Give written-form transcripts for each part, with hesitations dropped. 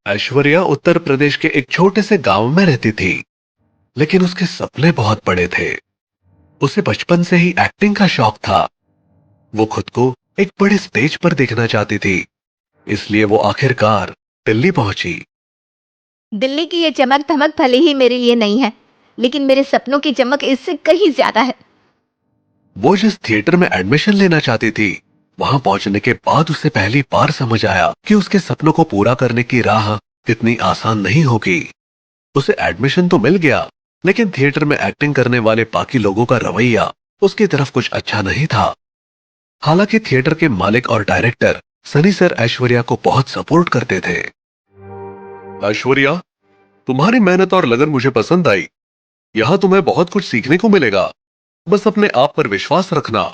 ऐश्वर्या उत्तर प्रदेश के एक छोटे से गांव में रहती थी, लेकिन उसके सपने बहुत बड़े थे। उसे बचपन से ही एक्टिंग का शौक था। वो खुद को एक बड़े स्टेज पर देखना चाहती थी, इसलिए वो आखिरकार दिल्ली पहुंची। दिल्ली की ये चमक धमक भले ही मेरे लिए नहीं है, लेकिन मेरे सपनों की चमक इससे कहीं ज्यादा है। वो जिस थिएटर में एडमिशन लेना चाहती थी, वहां पहुंचने के बाद उसे पहली बार समझ आया कि उसके सपनों को पूरा करने की राह इतनी आसान नहीं होगी। उसे एडमिशन तो मिल गया, लेकिन थिएटर में एक्टिंग करने वाले बाकी लोगों का रवैया उसकी तरफ कुछ अच्छा नहीं था। हालांकि थिएटर के मालिक और डायरेक्टर सनी सर ऐश्वर्या को बहुत सपोर्ट करते थे। ऐश्वर्या, तुम्हारी मेहनत और लगन मुझे पसंद आई। यहां तुम्हें बहुत कुछ सीखने को मिलेगा। बस अपने आप पर विश्वास रखना।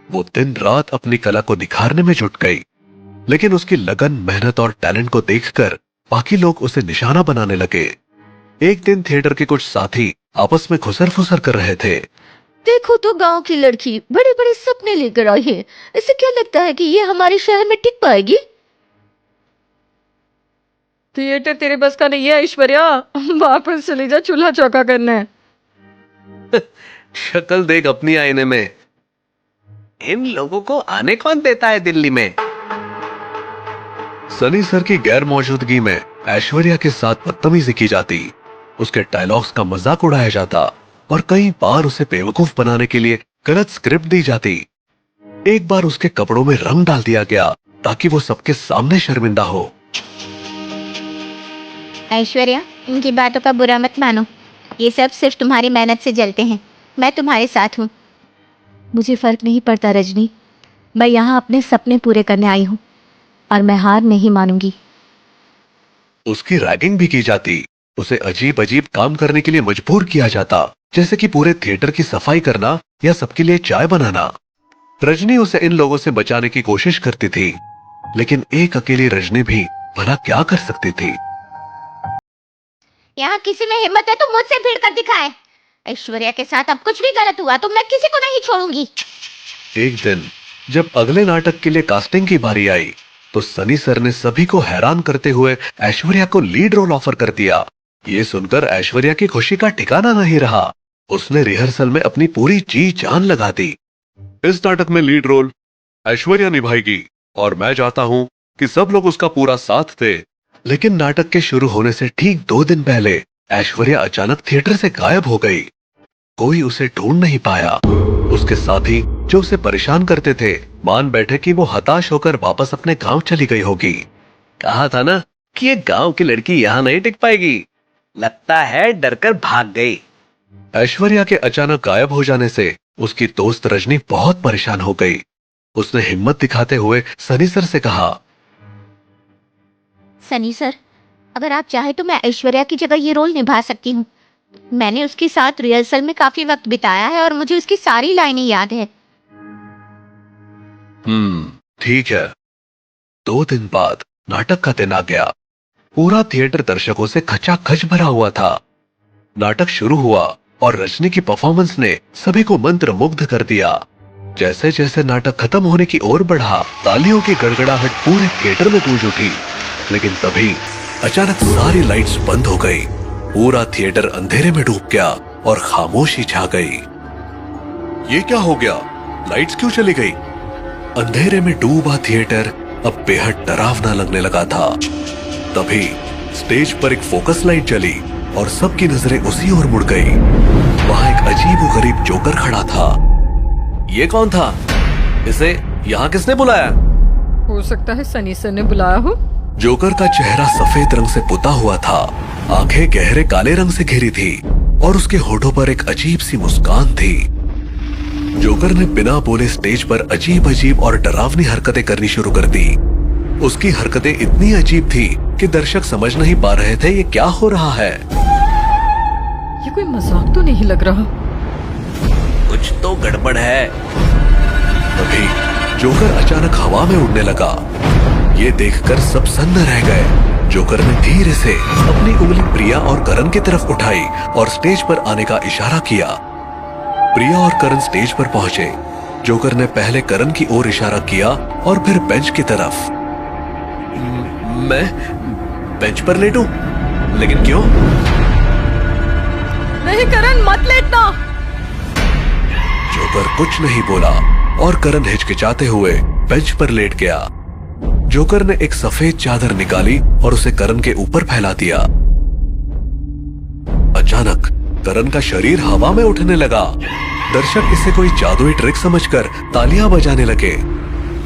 वो दिन रात अपनी कला को निखारने में जुट गई, लेकिन उसकी लगन, मेहनत और टैलेंट को देखकर बाकी लोग उसे निशाना बनाने लगे। एक दिन थिएटर के कुछ साथी आपस में खुसर फुसर कर रहे थे। देखो तो गांव की लड़की बड़े बड़े सपने लेकर आई है। इसे क्या लगता है कि ये हमारे शहर में टिक पाएगी? थिएटर तेरे बस का नहीं है ऐश्वर्या, वापस चली जा चूल्हा चौका करने। शक्ल देख अपनी आईने में। इन लोगों को आने कौन देता है दिल्ली में? सनी सर की गैर मौजूदगी में ऐश्वर्या के साथ बदतमीजी की जाती, उसके डायलॉग्स का मजाक उड़ाया जाता और कई बार उसे बेवकूफ बनाने के लिए गलत स्क्रिप्ट दी जाती। एक बार उसके कपड़ों में रंग डाल दिया गया ताकि वो सबके सामने शर्मिंदा हो। ऐश्वर्या, इनकी बातों का बुरा मत मानो। ये सब सिर्फ तुम्हारी मेहनत से जलते हैं। मैं तुम्हारे साथ हूँ। मुझे फर्क नहीं पड़ता रजनी। मैं यहाँ अपने सपने पूरे करने आई हूँ और मैं हार नहीं मानूंगी। उसकी रैगिंग भी की जाती, उसे अजीब अजीब काम करने के लिए मजबूर किया जाता, जैसे कि पूरे थिएटर की सफाई करना या सबके लिए चाय बनाना। रजनी उसे इन लोगों से बचाने की कोशिश करती थी, लेकिन एक अकेली रजनी भी भला क्या कर सकती थी। यहाँ किसी में हिम्मत है तो मुझसे भिड़ कर दिखाए। ऐश्वर्या के साथ अब कुछ भी गलत हुआ तो मैं किसी को नहीं छोड़ूंगी। एक दिन जब अगले नाटक के लिए कास्टिंग की बारी आई, तो सनी सर ने सभी को हैरान करते हुए ऐश्वर्या को लीड रोल ऑफर कर दिया। ये सुनकर ऐश्वर्या की खुशी का ठिकाना नहीं रहा। उसने रिहर्सल में अपनी पूरी जी जान लगा दी। इस नाटक में लीड रोल ऐश्वर्या निभाएगी और मैं चाहता हूं कि सब लोग उसका पूरा साथ दे। लेकिन नाटक के शुरू होने से ठीक 2 दिन पहले ऐश्वर्या अचानक थिएटर से गायब हो गई। कोई उसे ढूंढ नहीं पाया। उसके साथी जो उसे परेशान करते थे मान बैठे कि वो हताश होकर वापस अपने गांव चली गई होगी। कहा था ना कि ये गांव की लड़की यहाँ नहीं टिक पाएगी। लगता है डरकर भाग गई। ऐश्वर्या के अचानक गायब हो जाने से उसकी दोस्त रजनी बहुत परेशान हो गई। उसने हिम्मत दिखाते हुए सनी सर से कहा, सनी सर, अगर आप चाहे तो मैं ऐश्वर्या की जगह ये रोल निभा सकती हूँ। मैंने उसके साथ रिहर्सल में काफी वक्त बिताया है और मुझे उसकी सारी लाइनें याद है। ठीक है। 2 दिन बाद नाटक का दिन आ गया। पूरा थिएटर दर्शकों से खचाखच भरा हुआ था। नाटक शुरू हुआ और रजनी की परफॉर्मेंस ने सभी को मंत्रमुग्ध कर दिया। जैसे जैसे नाटक खत्म होने की ओर बढ़ा, तालियों की गड़गड़ाहट पूरे थिएटर में गूंज उठी। लेकिन तभी अचानक सारी लाइट्स बंद हो गई। पूरा थिएटर अंधेरे में डूब गया और खामोशी छा गई। ये क्या हो गया? लाइट्स क्यों चली गई? अंधेरे में डूबा थिएटर अब बेहद डरावना लगने लगा था। तभी स्टेज पर एक फोकस लाइट जली और सबकी नजरें उसी ओर मुड़ गई। वहां एक अजीबोगरीब जोकर खड़ा था। ये कौन था? इसे यहाँ किसने बुलाया? हो सकता है सनी सर ने बुलाया हो। जोकर का चेहरा सफेद रंग से पुता हुआ था, आंखें गहरे काले रंग से घिरी थी और उसके होठों पर एक अजीब सी मुस्कान थी। जोकर ने बिना बोले स्टेज पर अजीब अजीब और डरावनी हरकतें करनी शुरू कर दी। उसकी हरकतें इतनी अजीब थी कि दर्शक समझ नहीं पा रहे थे ये क्या हो रहा है। ये कोई मजाक तो नहीं लग रहा। कुछ तो गड़बड़ है। तभी जोकर अचानक हवा में उड़ने लगा। ये देखकर सब सन्न रह गए। जोकर ने धीरे से अपनी उंगली प्रिया और करण की तरफ उठाई और स्टेज पर आने का इशारा किया। प्रिया और करण स्टेज पर पहुंचे। जोकर ने पहले करण की ओर इशारा किया और फिर बेंच की तरफ। मैं बेंच पर लेटूं? लेकिन क्यों? नहीं करण, मत लेटना। जोकर कुछ नहीं बोला और करण हिचकिचाते हुए बेंच पर लेट गया। जोकर ने एक सफेद चादर निकाली और उसे करण के ऊपर फैला दिया। अचानक करण का शरीर हवा में उठने लगा। दर्शक इसे कोई जादुई ट्रिक समझकर तालियां बजाने लगे,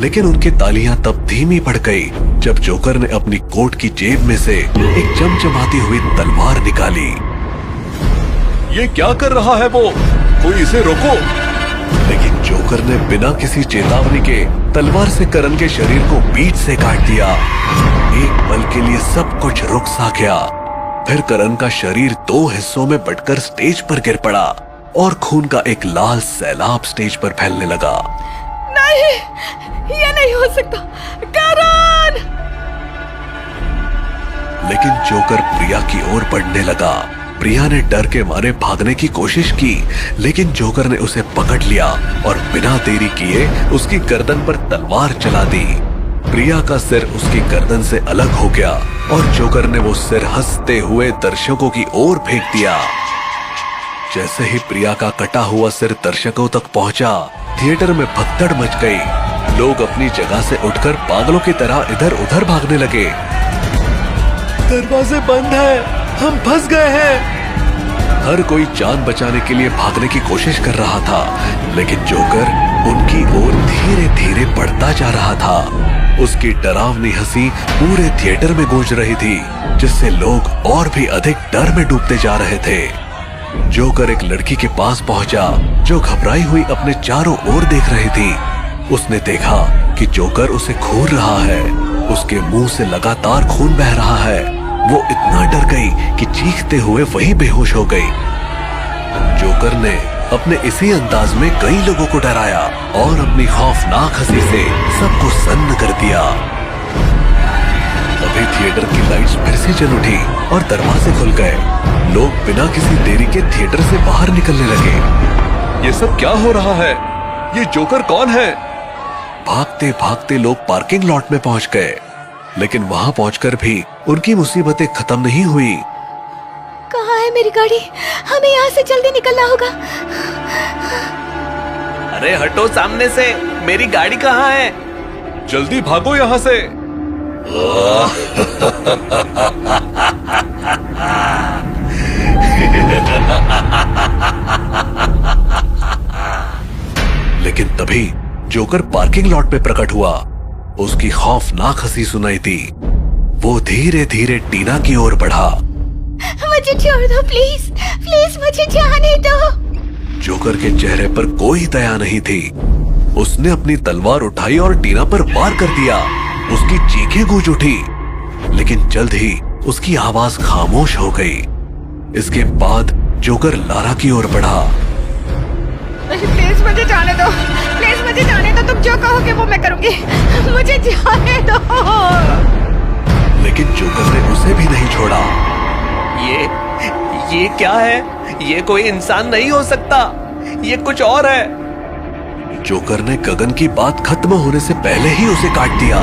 लेकिन उनकी तालियां तब धीमी पड़ गई जब जोकर ने अपनी कोट की जेब में से एक चमचमाती हुई तलवार निकाली। ये क्या कर रहा है वो? कोई इसे रोको! लेकिन जोकर ने बिना किसी चेतावनी के तलवार से करण के शरीर को बीच से काट दिया। एक पल के लिए सब कुछ रुक सा गया। फिर करण का शरीर दो हिस्सों में बंटकर स्टेज पर गिर पड़ा और खून का एक लाल सैलाब स्टेज पर फैलने लगा। नहीं, ये नहीं हो सकता। करण! लेकिन जोकर प्रिया की ओर बढ़ने लगा। प्रिया ने डर के मारे भागने की कोशिश की, लेकिन जोकर ने उसे पकड़ लिया और बिना देरी किए उसकी गर्दन पर तलवार चला दी। प्रिया का सिर उसकी गर्दन से अलग हो गया और जोकर ने वो सिर हंसते हुए दर्शकों की ओर फेंक दिया। जैसे ही प्रिया का कटा हुआ सिर दर्शकों तक पहुंचा, थिएटर में भगदड़ मच गई। लोग अपनी जगह से उठकर पागलों की तरह इधर उधर भागने लगे। दरवाजे बंद है, हम फंस गए हैं। हर कोई जान बचाने के लिए भागने की कोशिश कर रहा था, लेकिन जोकर उनकी ओर धीरे धीरे बढ़ता जा रहा था। उसकी डरावनी हंसी पूरे थिएटर में गूंज रही थी, जिससे लोग और भी अधिक डर में डूबते जा रहे थे। जोकर एक लड़की के पास पहुंचा जो घबराई हुई अपने चारों ओर देख रही थी। उसने देखा कि जोकर उसे घूर रहा है। उसके मुंह से लगातार खून बह रहा है। वो इतना डर गई कि चीखते हुए वही बेहोश हो गई। जोकर ने अपने इसी अंदाज में कई लोगों को डराया और अपनी खौफनाक हंसी से सबको सन्न कर दिया। तभी थिएटर की लाइट्स फिर से जल उठी और दरवाजे खुल गए। लोग बिना किसी देरी के थिएटर से बाहर निकलने लगे। ये सब क्या हो रहा है? ये जोकर कौन है? भागते भागते लोग पार्किंग लॉट में पहुंच गए, लेकिन वहां पहुंचकर भी उनकी मुसीबतें खत्म नहीं हुई। कहाँ है मेरी गाड़ी? हमें यहाँ से जल्दी निकलना होगा। अरे हटो सामने से, मेरी गाड़ी कहाँ है? जल्दी भागो यहाँ से। लेकिन तभी जोकर पार्किंग लॉट पे प्रकट हुआ। उसकी खौफनाक हंसी सुनाई दी। वो धीरे धीरे टीना की ओर बढ़ा। मुझे छोड़ दो प्लीज, प्लीज मुझे जाने दो। जोकर के चेहरे पर कोई दया नहीं थी। उसने अपनी तलवार उठाई और टीना पर वार कर दिया। उसकी चीखें गूंज उठी, लेकिन जल्द ही उसकी आवाज खामोश हो गई। इसके बाद जोकर लारा की ओर बढ़ा। नहीं, प्लीज मुझे जाने दो, प्लीज मुझे जाने दो। तुम जो कहोगे वो मैं करूंगी, मुझे जाने दो। लेकिन जोकर ने उसे भी नहीं छोड़ा। ये क्या है? ये कोई इंसान नहीं हो सकता, ये कुछ और है। जोकर ने गगन की बात खत्म होने से पहले ही उसे काट दिया।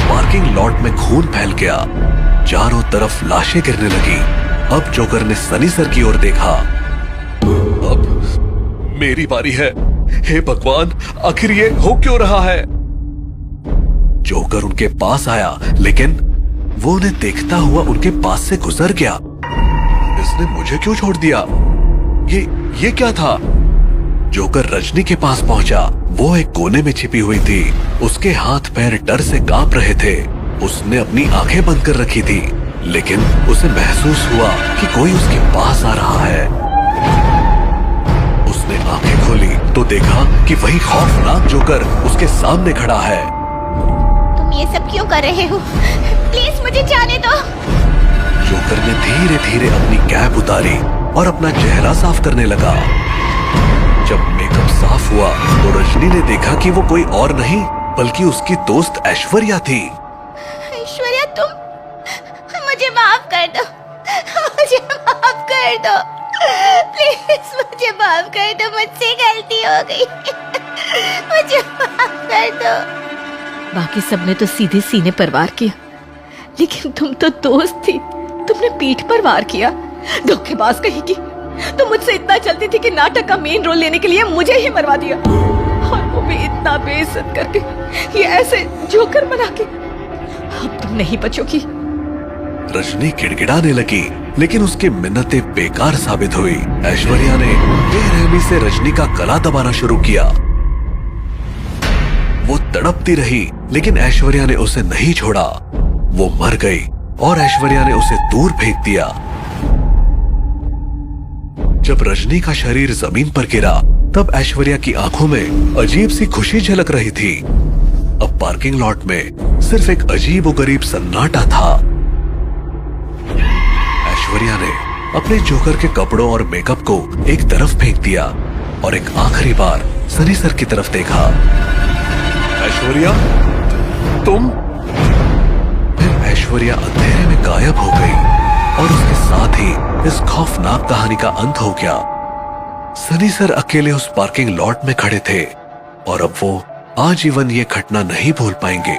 पार्किंग लॉट में खून फैल गया। चारों तरफ लाशें गिरने लगी। अब जोकर ने सनी सर की ओर देखा। अब मेरी बारी है। हे भगवान, आखिर ये हो क्यों रहा है? जोकर उनके पास आया, लेकिन वो उन्हें देखता हुआ उनके पास से गुजर गया। इसने मुझे क्यों छोड़ दिया? ये क्या था? जोकर रजनी के पास पहुंचा। वो एक कोने में छिपी हुई थी। उसके हाथ पैर डर से कांप रहे थे। उसने अपनी आंखें बंद कर रखी थी, लेकिन उसे महसूस हुआ कि कोई उसके पास आ रहा है। उसने आंखें खोली तो देखा कि वही खौफनाक जोकर उसके सामने खड़ा है। तुम ये सब क्यों कर रहे हो? प्लीज मुझे जाने दो। जोकर ने धीरे धीरे अपनी कैप उतारी और अपना चेहरा साफ करने लगा। जब मेकअप साफ हुआ तो रजनी ने देखा कि वो कोई और नहीं बल्कि उसकी दोस्त ऐश्वर्या थी। ऐश्वर्या, तुम मुझे माफ कर दो, मुझे माफ कर दो, प्लीज मुझे माफ कर दो। मुझसे गलती हो गई, मुझे माफ कर दो। बाकी सबने तो सीधे सीने पर वार किया, लेकिन तुम तो दोस्त थी, तुमने पीठ पर वार किया। धोखेबाज कहीं की, तुम मुझसे इतना चलती थी कि नाटक का मेन रोल लेने के लिए मुझे ही मरवा दिया, और वो भी इतना बेइज्जत करके, ये ऐसे जोकर बना के। अब तुम नहीं बचोगी। रजनी गिड़गिड़ाने लगी, लेकिन उसकी मिन्नतें बेकार साबित हुई। ऐश्वर्या ने बेरहमी से रजनी का गला दबाना शुरू किया। वो तड़पती रही, लेकिन ऐश्वर्या ने उसे नहीं छोड़ा। वो मर गई और ऐश्वर्या ने उसे दूर फेंक दिया। जब रजनी का शरीर जमीन पर गिरा, तब ऐश्वर्या की आंखों में अजीब सी खुशी झलक रही थी। अब पार्किंग लॉट में सिर्फ एक अजीबोगरीब सन्नाटा था। ऐश्वर्या ने अपने जोकर के कपड़ों और मेकअप को एक तरफ फेंक दिया और एक आखिरी बार सनी सर की तरफ देखा। ऐश्वर्या, तुम? फिर ऐश्वर्या अंधेरे में गायब हो गई और उसके साथ ही इस खौफनाक कहानी का अंत हो गया। सनी सर अकेले उस पार्किंग लॉट में खड़े थे और अब वो आजीवन ये घटना नहीं भूल पाएंगे।